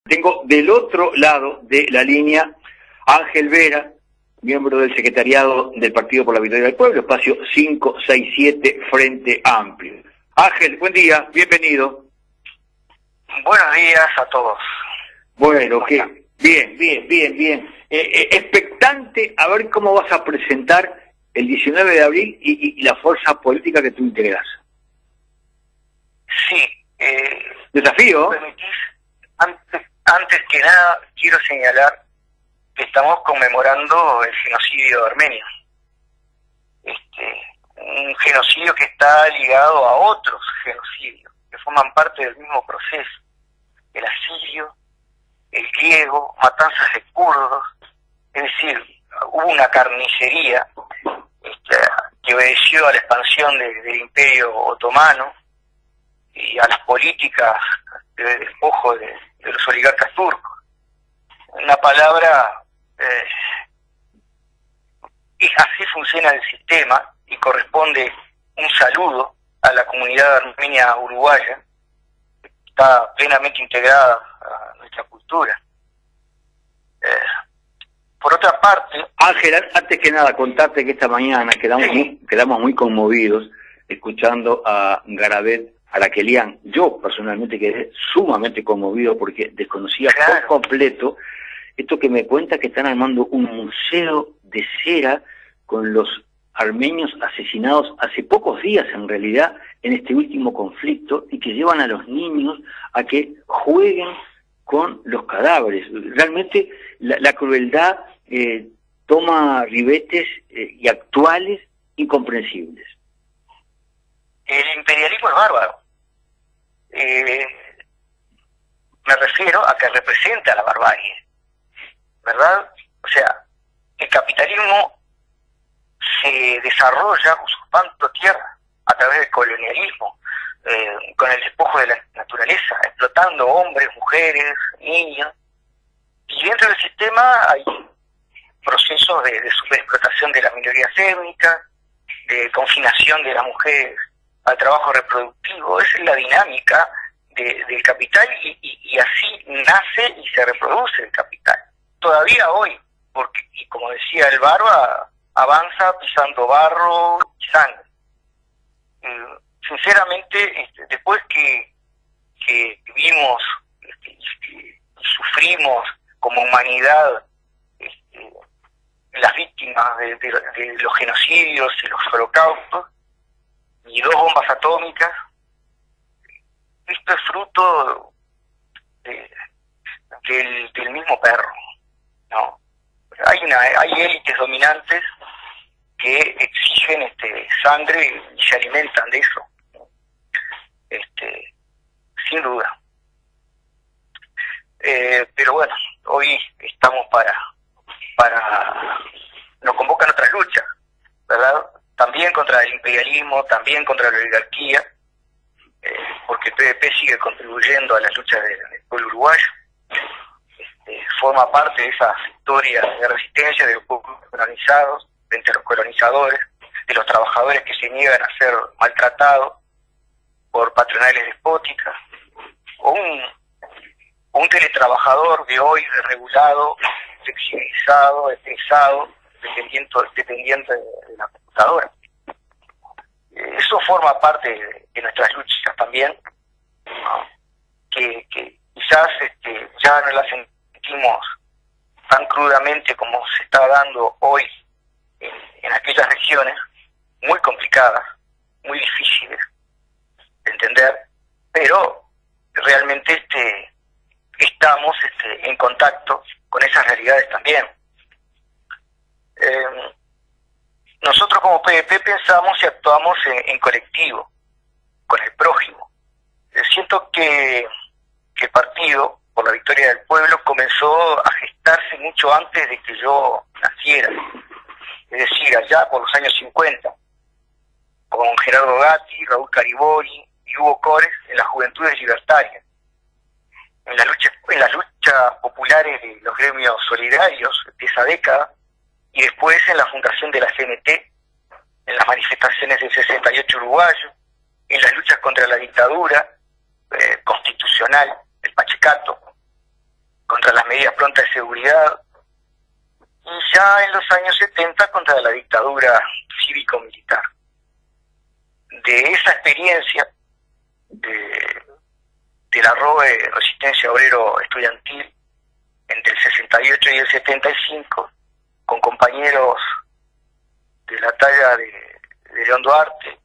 Tengo del otro lado de la línea Ángel Vera, miembro del secretariado del Partido por la Victoria del Pueblo, espacio 567 Frente Amplio. Ángel, buen día, bienvenido. Buenos días a todos. Bueno, ¿qué? Bien. Expectante a ver cómo vas a presentar el 19 de abril y la fuerza política que tú integras. Sí. Desafío. Antes que nada, quiero señalar que estamos conmemorando el genocidio armenio. Un genocidio que está ligado a otros genocidios, que forman parte del mismo proceso. El asirio, el griego, matanzas de kurdos. Es decir, hubo una carnicería que obedeció a la expansión del Imperio Otomano y a las políticas de despojo de los oligarcas turcos. Una palabra, así funciona el sistema y corresponde un saludo a la comunidad armenia uruguaya, que está plenamente integrada a nuestra cultura. Por otra parte... Ángel, antes que nada, contarte que esta mañana quedamos muy conmovidos escuchando a Garabet Arakelian. Yo personalmente quedé sumamente conmovido porque desconocía por completo esto que me cuenta que están armando un museo de cera con los armenios asesinados hace pocos días en realidad en este último conflicto y que llevan a los niños a que jueguen con los cadáveres. Realmente la crueldad toma ribetes y actuales incomprensibles. El imperialismo es bárbaro. Me refiero a que representa la barbarie, ¿verdad? O sea, el capitalismo se desarrolla usurpando tierra a través del colonialismo, con el despojo de la naturaleza, explotando hombres, mujeres, niños. Y dentro del sistema hay procesos de superexplotación de las minorías étnicas, de confinación de las mujeres al trabajo reproductivo. Esa es la dinámica del capital y así nace y se reproduce el capital. Todavía hoy, porque, y como decía el Barba, avanza pisando barro y sangre. Sinceramente, después que vimos y sufrimos como humanidad las víctimas de los genocidios y los holocaustos, y 2 bombas atómicas, esto es fruto del mismo perro, ¿no? Hay élites dominantes que exigen sangre y se alimentan de eso, sin duda. Pero bueno, hoy estamos nos convocan otras luchas, ¿verdad? También contra el imperialismo, también contra la oligarquía, porque el PVP sigue contribuyendo a las luchas del pueblo uruguayo, forma parte de esa historia de resistencia de los pueblos colonizados frente a los colonizadores, de los trabajadores que se niegan a ser maltratados por patronales despóticas, o un teletrabajador de hoy desregulado, flexibilizado, estresado, dependiente de la computadora. Eso forma parte de nuestras luchas también, ¿no? Que quizás ya no las sentimos tan crudamente como se está dando hoy en aquellas regiones muy complicadas, muy difíciles de entender, pero realmente estamos en contacto con esas realidades también. Nosotros como PVP pensamos y actuamos en colectivo, con el prójimo. Siento que el Partido por la Victoria del Pueblo comenzó a gestarse mucho antes de que yo naciera, es decir, allá por los años 50, con Gerardo Gatti, Raúl Caribori y Hugo Cores en las Juventudes Libertarias, en las luchas populares de los gremios solidarios de esa década, y después en la fundación de la CNT, en las manifestaciones del 68 uruguayo, en las luchas contra la dictadura constitucional, el Pachecato, contra las medidas prontas de seguridad, y ya en los años 70 contra la dictadura cívico-militar. De esa experiencia, de la ROE, Resistencia Obrero Estudiantil, entre el 68 y el 75, con compañeros de la talla de León Duarte,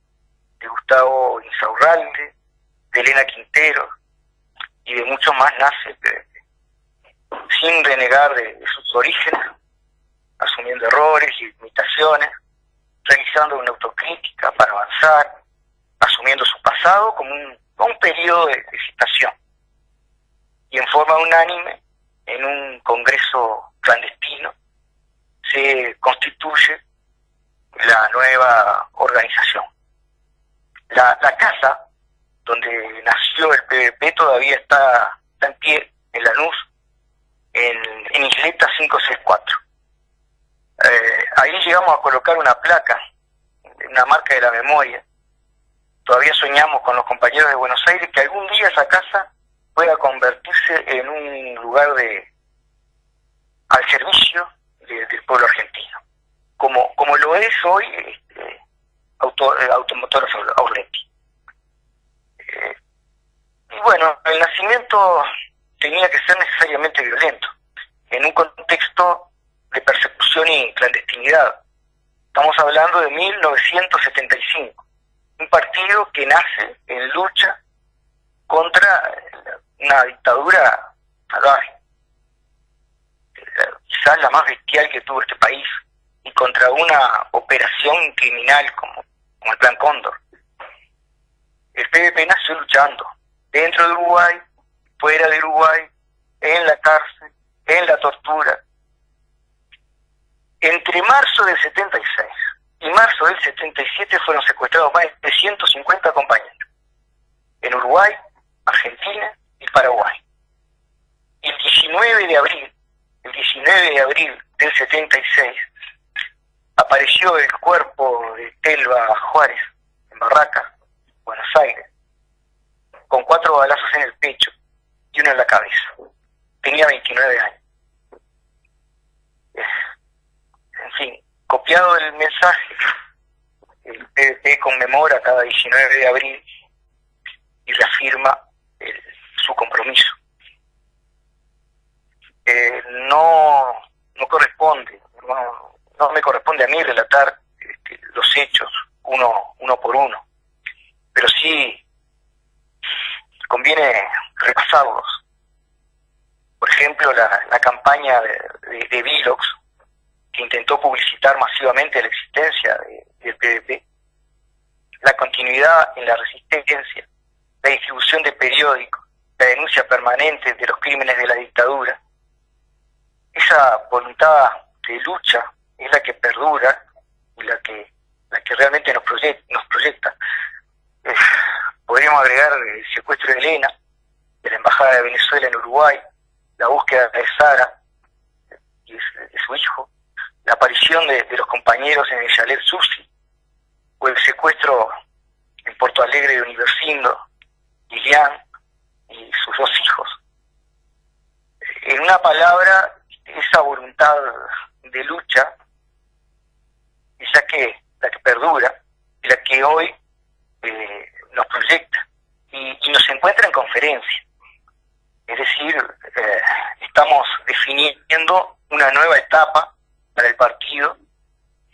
de Gustavo Insaurralde, de Elena Quintero y de muchos más, nace sin renegar de sus orígenes, asumiendo errores y limitaciones, realizando una autocrítica para avanzar, asumiendo su pasado como un periodo de citación. Y en forma unánime, en un congreso clandestino, se constituye la nueva organización. La casa donde nació el PVP todavía está en pie, en Lanús, en Isleta 564. Ahí llegamos a colocar una placa, una marca de la memoria. Todavía soñamos con los compañeros de Buenos Aires que algún día esa casa pueda convertirse en un lugar al servicio del pueblo argentino, como lo es hoy Automotor Aurreti. Y bueno, el nacimiento tenía que ser necesariamente violento, en un contexto de persecución y clandestinidad. Estamos hablando de 1975, un partido que nace en lucha contra una dictadura salvaje, quizás la más bestial que tuvo este país, y contra una operación criminal como el Plan Cóndor. El PVP nació luchando dentro de Uruguay, fuera de Uruguay, en la cárcel, en la tortura. Entre marzo del 76 y marzo del 77 fueron secuestrados más de 150 compañeros en Uruguay, Argentina y Paraguay. Y el 19 de abril del 76 apareció el cuerpo de Telva Juárez en Barracas, Buenos Aires, con 4 balazos en el pecho y uno en la cabeza. Tenía 29 años. En fin, copiado el mensaje, el PVP conmemora cada 19 de abril y reafirma su compromiso. No corresponde, no me corresponde a mí relatar los hechos uno por uno, pero sí conviene repasarlos. Por ejemplo, la campaña de Vilox, que intentó publicitar masivamente la existencia del PVP, la continuidad en la resistencia, la distribución de periódicos, la denuncia permanente de los crímenes de la dictadura. Esa voluntad de lucha es la que perdura y la que realmente nos proyecta. Podríamos agregar el secuestro de Elena, de la Embajada de Venezuela en Uruguay, la búsqueda de Sara y de su hijo, la aparición de los compañeros en el chalet Susi, o el secuestro en Porto Alegre de Universindo, Lilian y sus 2 hijos. En una palabra, esa voluntad de lucha es la que perdura y la que hoy nos proyecta y nos encuentra en conferencia. Es decir, estamos definiendo una nueva etapa para el partido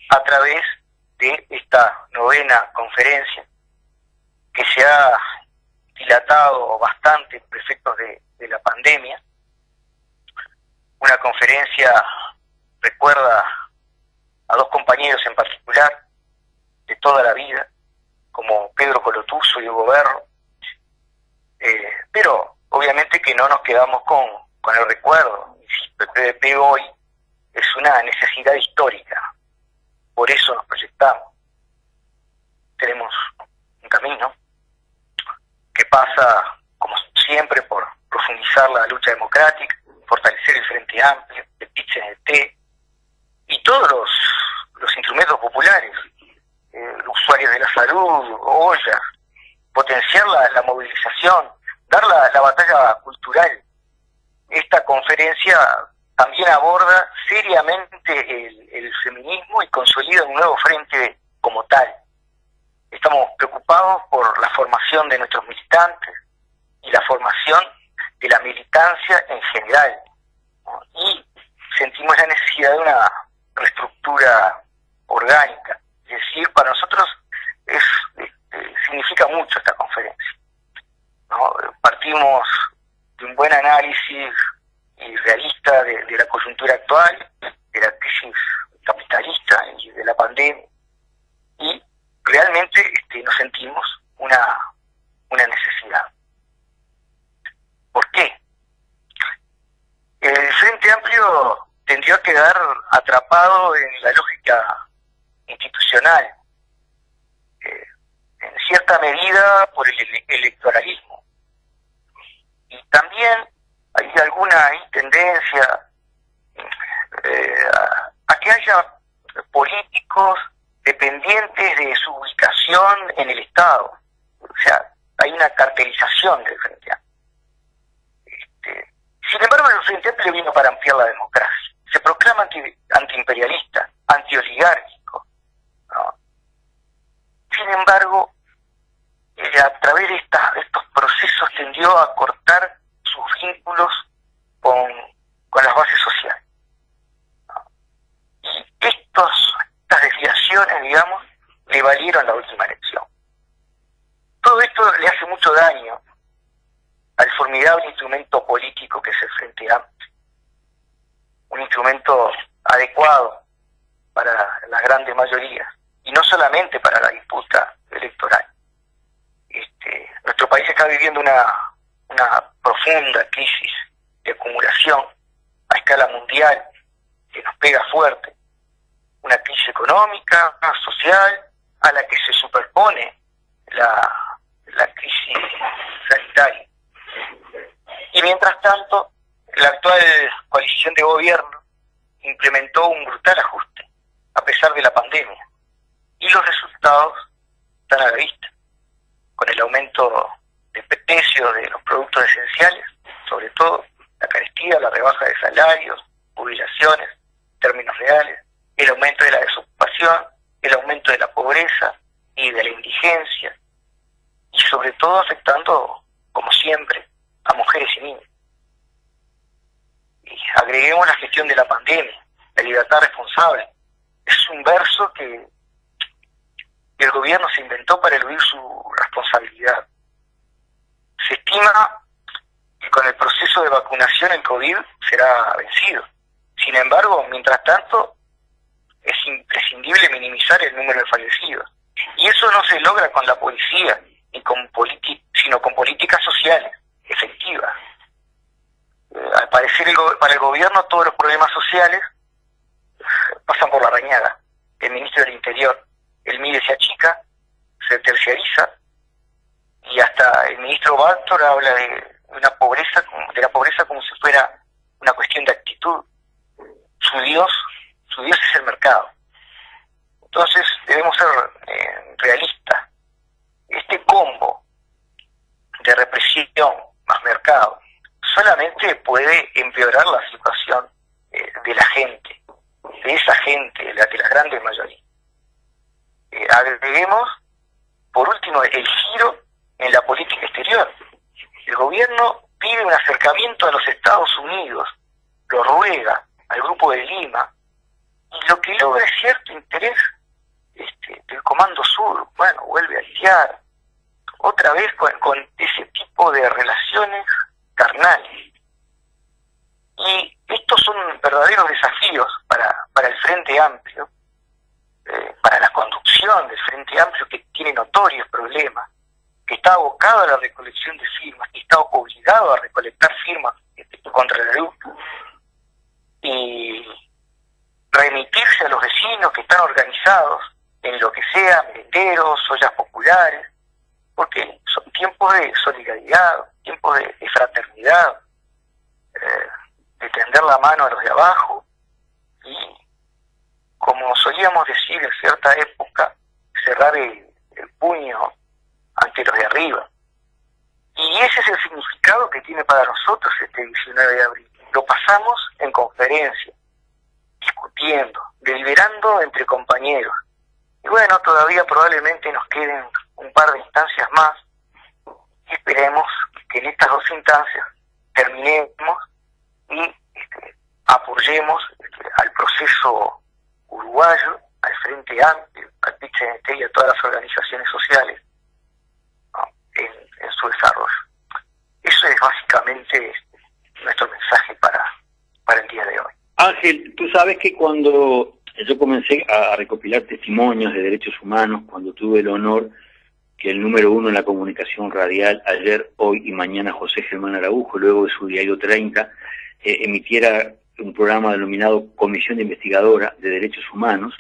a través de esta 9ª conferencia, que se ha dilatado bastante por efectos de la pandemia. Una conferencia recuerda a 2 compañeros en particular de toda la vida, como Pedro Colotuso y Hugo Berro, pero obviamente que no nos quedamos con el recuerdo. El PVP hoy es una necesidad histórica, por eso nos proyectamos. Tenemos un camino que pasa, como siempre, por profundizar la lucha democrática, fortalecer el Frente Amplio, el PIT-CNT y todos los instrumentos populares, usuarios de la salud, ollas, potenciar la movilización, dar la batalla cultural esta conferencia también aborda seriamente el feminismo y consolida un nuevo frente como tal. Estamos preocupados por la formación de nuestros militantes y la formación de la militancia en general, ¿no? Y sentimos la necesidad de una reestructura orgánica. Es decir, para nosotros significa mucho esta conferencia, ¿no? Partimos de un buen análisis y realista de la coyuntura actual, de la crisis capitalista y de la pandemia, y realmente nos sentimos una necesidad. ¿Por qué? El Frente Amplio tendió a quedar atrapado en la lógica institucional, en cierta medida por el electoralismo. Y también hay alguna tendencia a que haya políticos dependientes de su ubicación en el Estado. O sea, hay una cartelización del Frente Amplio. Sin embargo, el Frente Amplio vino para ampliar la democracia. Se proclama antiimperialista, antioligárquico, ¿no? Sin embargo, a través de estos procesos tendió a cortar sus vínculos con las bases sociales, ¿no? Y estas desviaciones, digamos, le valieron la última elección. Todo esto le hace mucho daño al formidable instrumento político que es el Frente Amplio, un instrumento adecuado para las grandes mayorías, y no solamente para la disputa electoral. Nuestro país está viviendo una profunda crisis de acumulación a escala mundial que nos pega fuerte, una crisis económica, social, a la que se superpone la crisis sanitaria. Y mientras tanto, la actual coalición de gobierno implementó un brutal ajuste, a pesar de la pandemia, y los resultados están a la vista, con el aumento de precios de los productos esenciales, sobre todo la carestía, la rebaja de salarios, jubilaciones, términos reales, el aumento de la desocupación, el aumento de la pobreza y de la indigencia, y sobre todo afectando, como siempre, a mujeres y niños. Y agreguemos la gestión de la pandemia, la libertad responsable. Es un verso que el gobierno se inventó para eludir su responsabilidad. Se estima que con el proceso de vacunación el COVID será vencido. Sin embargo, mientras tanto, es imprescindible minimizar el número de fallecidos. Y eso no se logra con la policía, ni sino con políticas sociales efectivas. Al parecer, para el gobierno, todos los problemas sociales pasan por la rañada. El ministro del Interior, el MIDE se achica, se terciariza, y hasta el ministro Baltor habla de la pobreza como si fuera una cuestión de actitud. Su Dios es el mercado. Entonces debemos ser realistas. Este combo de represión más mercado solamente puede empeorar la situación de la gente, de esa gente, de las grandes mayorías. Agreguemos, por último, el giro en la política exterior. El gobierno pide un acercamiento a los Estados Unidos, lo ruega al Grupo de Lima, y lo que logra es cierto interés del Comando Sur. Bueno, vuelve a lidiar otra vez con ese tipo de relaciones carnales. Y estos son verdaderos desafíos para el Frente Amplio, para la conducción del Frente Amplio, que tiene notorios problemas, que está abocado a la recolección de firmas, que está obligado a recolectar firmas contra la lucha, y remitirse a los vecinos que están organizados en lo que sea, merenderos, ollas populares, porque son tiempos de solidaridad, tiempos de fraternidad, de tender la mano a los de abajo, y, como solíamos decir en cierta época, cerrar el puño ante los de arriba. Y ese es el significado que tiene para nosotros este 19 de abril. Lo pasamos en conferencia, discutiendo, deliberando entre compañeros. Y bueno, todavía probablemente nos queden un par de instancias más. Y esperemos que en estas 2 instancias terminemos y apoyemos al proceso uruguayo, al Frente Amplio, al PIT-CNT y a todas las organizaciones sociales, ¿no?, en su desarrollo. Eso es básicamente nuestro mensaje para el día de hoy. Ángel, tú sabes que cuando yo comencé a recopilar testimonios de derechos humanos, cuando tuve el honor que el número 1 en la comunicación radial, Ayer, Hoy y Mañana, José Germán Araujo, luego de su diario 30, emitiera un programa denominado Comisión Investigadora de Derechos Humanos,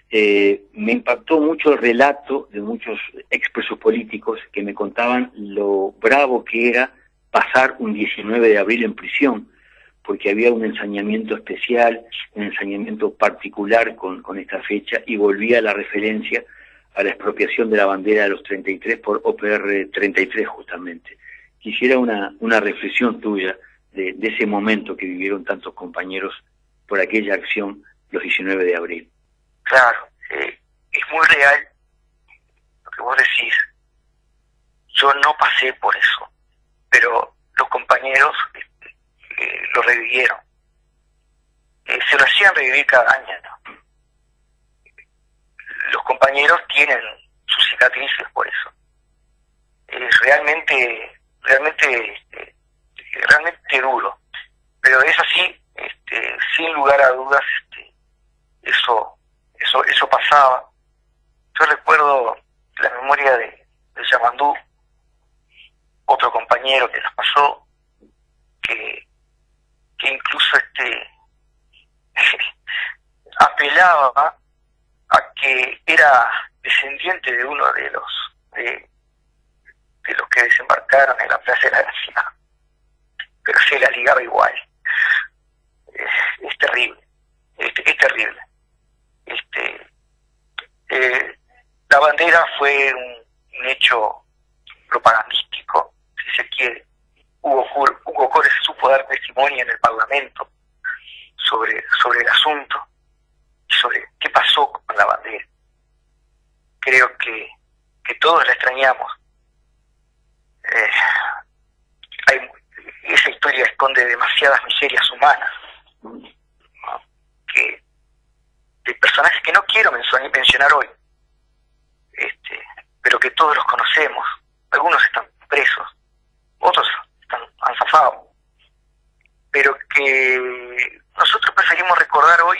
me impactó mucho el relato de muchos expresos políticos que me contaban lo bravo que era pasar un 19 de abril en prisión, porque había un ensañamiento especial, un ensañamiento particular con esta fecha, y volvía la referencia a la expropiación de la bandera de los 33 por OPR 33 justamente. Quisiera una reflexión tuya de ese momento que vivieron tantos compañeros por aquella acción los 19 de abril. Claro, es muy real lo que vos decís. Yo no pasé por eso, pero los compañeros lo revivieron. Se lo hacían revivir cada año, ¿no? Los compañeros tienen sus cicatrices por eso. Es realmente duro, pero es así, sin lugar a dudas, eso pasaba. Yo recuerdo la memoria de Yamandú, otro compañero que nos pasó, que incluso apelaba a que era descendiente de uno de los que desembarcaron en la Plaza de la Gracia, pero se la ligaba igual. Es terrible, es terrible. La bandera fue un hecho propagandístico, si se quiere. Hugo Cores supo dar testimonio en el Parlamento sobre el asunto y sobre qué pasó con la bandera. Creo que todos la extrañamos. Esa historia esconde demasiadas miserias humanas, ¿no?, de personajes que no quiero mencionar hoy, pero que todos los conocemos. Algunos están presos, otros han zafado, pero que nosotros preferimos recordar hoy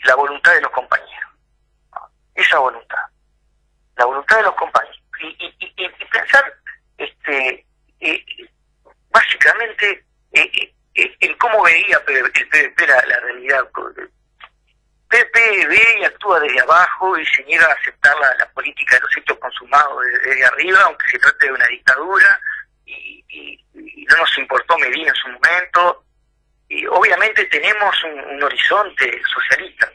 la voluntad de los compañeros, ¿no?, esa voluntad, la voluntad de los compañeros, y pensar básicamente en cómo veía el PVP la realidad. PVP ve y actúa desde abajo y se niega a aceptar la política de los hechos consumados desde arriba, aunque se trate de una dictadura, y no nos importó Medina en su momento. Y obviamente tenemos un horizonte socialista,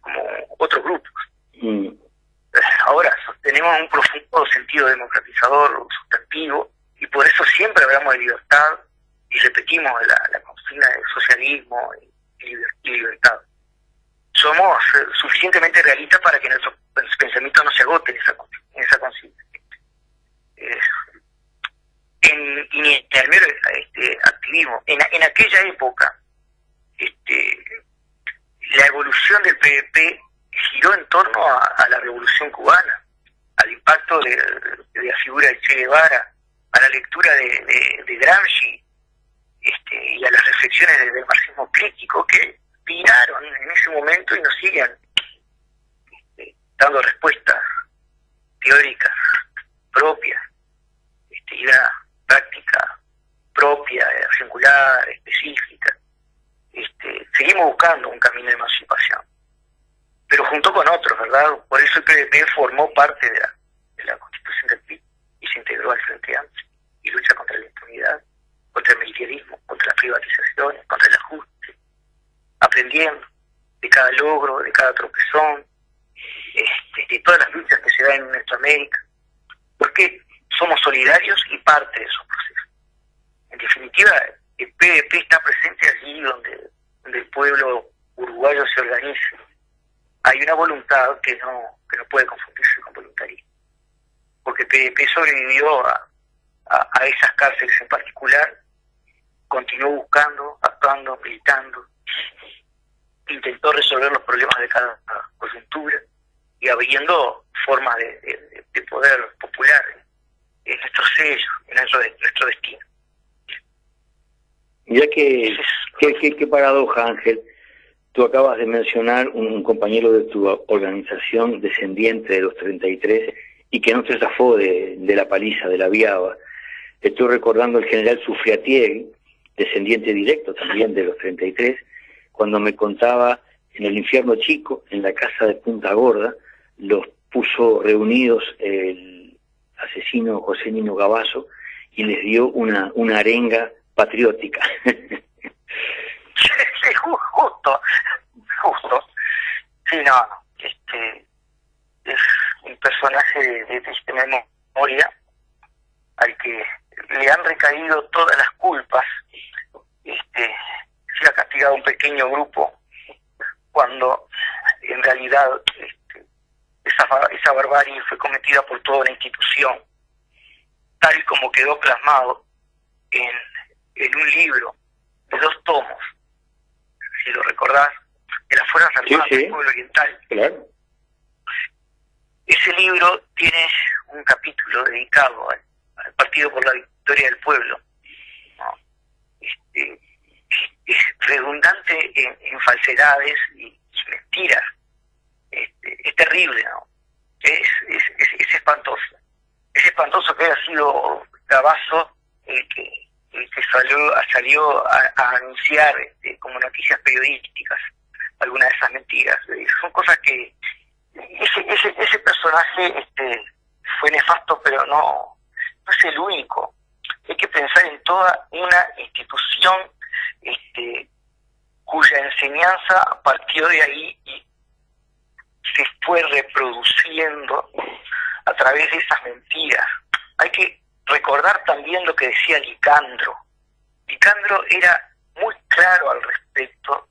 como otros grupos. Ahora, tenemos un profundo sentido democratizador sustantivo, y por eso siempre hablamos de libertad y repetimos la consigna del socialismo y libertad. Somos suficientemente realistas para que nuestros pensamientos no se agoten en esa consigna. En el mero activismo, en aquella época, la evolución del PVP giró en torno a la Revolución Cubana, al impacto de la figura de Che Guevara, a la lectura de Gramsci, y a las reflexiones del marxismo crítico que viraron en ese momento y nos siguen dando respuestas teóricas propias, y una práctica propia, singular, específica. Seguimos buscando un camino de emancipación, pero junto con otros, ¿verdad? Por eso el PVP formó parte de la Constitución del PIB y se integró al Frente Amplio y lucha contra la impunidad, contra el militarismo, contra las privatizaciones, contra el ajuste, aprendiendo de cada logro, de cada tropezón, de todas las luchas que se dan en nuestra América. Porque somos solidarios y parte de esos procesos. En definitiva, el PDP está presente allí donde el pueblo uruguayo se organiza. Hay una voluntad que no puede confundirse con voluntarismo, porque el PDP sobrevivió a esas cárceles en particular, continuó buscando, actuando, militando, intentó resolver los problemas de cada coyuntura y abriendo formas de poder popular en nuestro sello, en nuestro destino. Ya qué paradoja, Ángel. Tú acabas de mencionar un compañero de tu organización descendiente de los 33 y que no se zafó de la paliza de la Viaba. Estoy recordando al general Sufriatieri, descendiente directo también de los 33, cuando me contaba en el infierno chico, en la casa de Punta Gorda, los puso reunidos el asesino José Nino Gabazo y les dio una arenga patriótica. Sí, justo. Sí, no, es un personaje de triste memoria al que le han recaído todas las culpas. Se ha castigado un pequeño grupo cuando en realidad esa barbarie fue cometida por toda una institución, tal como quedó plasmado en un libro de 2 tomos, si lo recordás, de las Fuerzas Armadas del Pueblo Oriental. Claro. Ese libro tiene un capítulo dedicado al Partido por la Victoria del Pueblo, ¿no? Es redundante en falsedades y mentiras. Es terrible, ¿no? Es espantoso. Es espantoso que haya sido Gabazo el que salió a anunciar como noticias periodísticas algunas de esas mentiras. Son cosas que ese personaje fue nefasto, pero no es el único. Hay que pensar en toda una institución cuya enseñanza partió de ahí y se fue reproduciendo a través de esas mentiras. Hay que recordar también lo que decía Licandro. Licandro era muy claro al respecto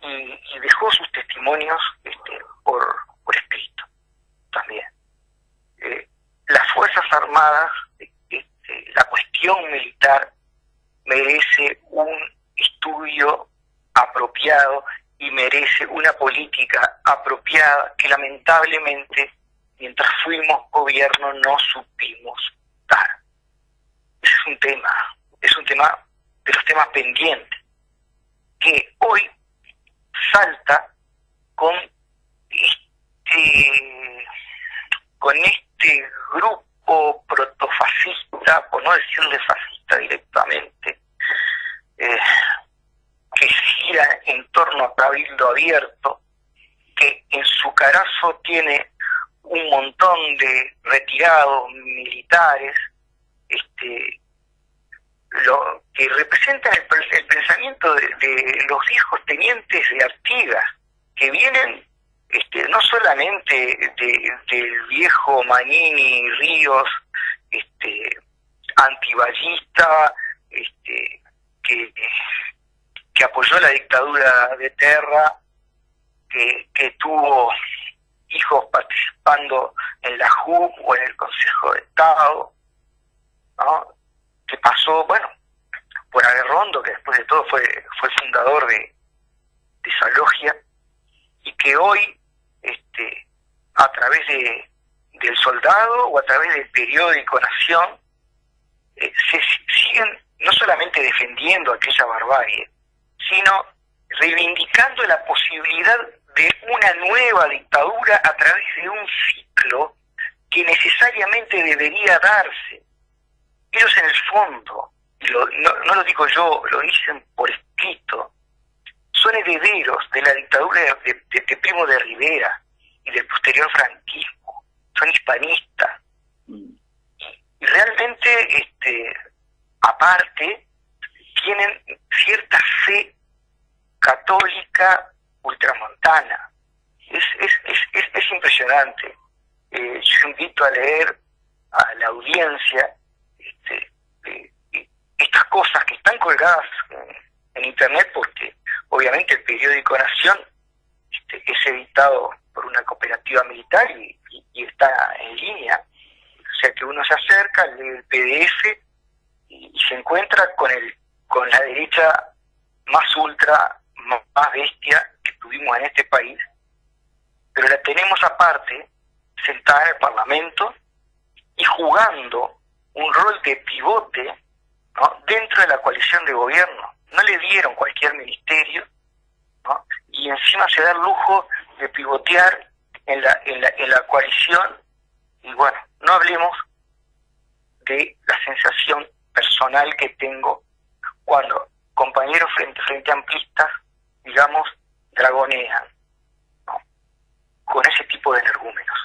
y dejó sus testimonios por escrito también. Las Fuerzas Armadas, la cuestión militar merece un estudio apropiado y merece una política apropiada que lamentablemente mientras fuimos gobierno no supimos dar. Es un tema de los temas pendientes que hoy salta con este grupo protofascista, por no decirle fascista directamente, que gira en torno a Cabildo Abierto, que en su carazo tiene un montón de retirados militares, lo que representan el pensamiento de los viejos tenientes de Artigas, que vienen no solamente del viejo Manini Ríos, antiballista, que apoyó la dictadura de Terra, que tuvo hijos participando en la JUP o en el Consejo de Estado, ¿no? Que pasó, por Aguerrondo, que después de todo fue fundador de esa logia, y que hoy, a través del Soldado o a través del periódico Nación, se siguen no solamente defendiendo aquella barbarie, sino reivindicando la posibilidad de una nueva dictadura a través de un ciclo que necesariamente debería darse. Ellos en el fondo, no lo digo yo, lo dicen por escrito, son herederos de la dictadura de Primo de Rivera y del posterior franquismo, son hispanistas. Y realmente, aparte, tienen cierta fe católica ultramontana. Es impresionante. Yo invito a leer a la audiencia estas cosas que están colgadas en internet, porque obviamente el periódico Nación es editado por una cooperativa militar y está en línea, o sea que uno se acerca, lee el PDF y se encuentra con la derecha más ultra, más bestia que tuvimos en este país, pero la tenemos aparte, sentada en el Parlamento y jugando un rol de pivote, ¿no?, dentro de la coalición de gobierno. No le dieron cualquier ministerio, ¿no?, y encima se da el lujo de pivotear en la coalición. Y bueno, no hablemos de la sensación personal que tengo cuando compañeros frente amplistas, digamos, dragonean, ¿no?, con ese tipo de energúmenos.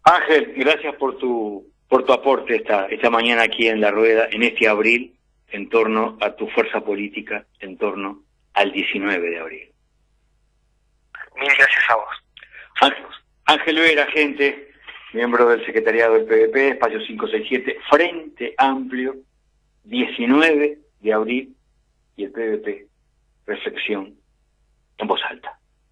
Ángel, gracias por tu aporte esta mañana aquí en La Rueda, en este abril, en torno a tu fuerza política, en torno al 19 de abril. Mil gracias a vos. Ángel Vera, gente, miembro del secretariado del PVP, espacio 567, Frente Amplio, 19 de abril, y el PVP, reflexión en voz alta.